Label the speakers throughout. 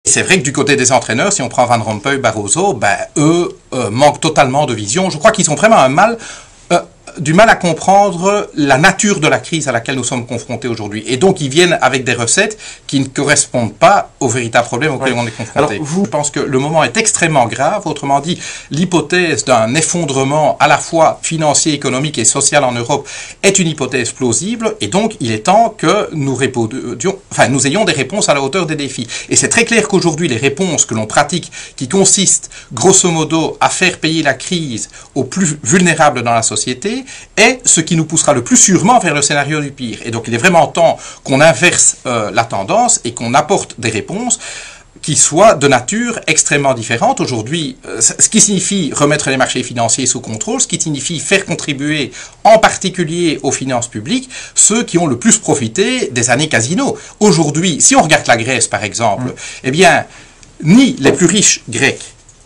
Speaker 1: C'est vrai que du côté des entraîneurs, si on prend Van Rompuy, Barroso, ben, eux manquent totalement de vision. Je crois qu'ils ont vraiment du mal à comprendre la nature de la crise à laquelle nous sommes confrontés aujourd'hui. Et donc, ils viennent avec des recettes qui ne correspondent pas aux véritables problèmes auxquels on est confronté. Je pense que le moment est extrêmement grave. Autrement dit, l'hypothèse d'un effondrement à la fois financier, économique et social en Europe est une hypothèse plausible. Et donc, il est temps que nous ayons des réponses à la hauteur des défis. Et c'est très clair qu'aujourd'hui, les réponses que l'on pratique, qui consistent, grosso modo, à faire payer la crise aux plus vulnérables dans la société, est ce qui nous poussera le plus sûrement vers le scénario du pire. Et donc il est vraiment temps qu'on inverse la tendance et qu'on apporte des réponses qui soient de nature extrêmement différente. Aujourd'hui, ce qui signifie remettre les marchés financiers sous contrôle, ce qui signifie faire contribuer en particulier aux finances publiques ceux qui ont le plus profité des années casino. Aujourd'hui, si on regarde la Grèce par exemple, eh bien, ni les plus riches Grecs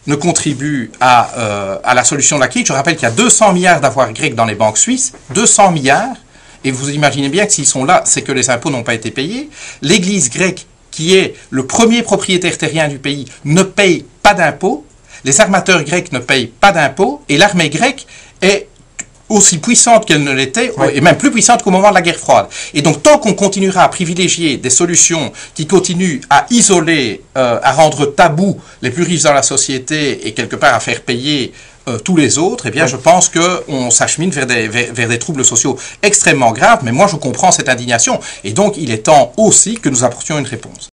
Speaker 1: ne contribue à la solution de la crise. Je rappelle qu'il y a 200 milliards d'avoirs grecs dans les banques suisses, 200 milliards, et vous imaginez bien que s'ils sont là, c'est que les impôts n'ont pas été payés. L'Église grecque, qui est le premier propriétaire terrien du pays, ne paye pas d'impôts, les armateurs grecs ne payent pas d'impôts, et l'armée grecque est aussi puissante qu'elle ne l'était, et même plus puissante qu'au moment de la guerre froide. Et donc, tant qu'on continuera à privilégier des solutions qui continuent à isoler, à rendre tabou les plus riches dans la société et quelque part à faire payer tous les autres, eh bien, je pense qu'on s'achemine vers des troubles sociaux extrêmement graves. Mais moi, je comprends cette indignation. Et donc, il est temps aussi que nous apportions une réponse.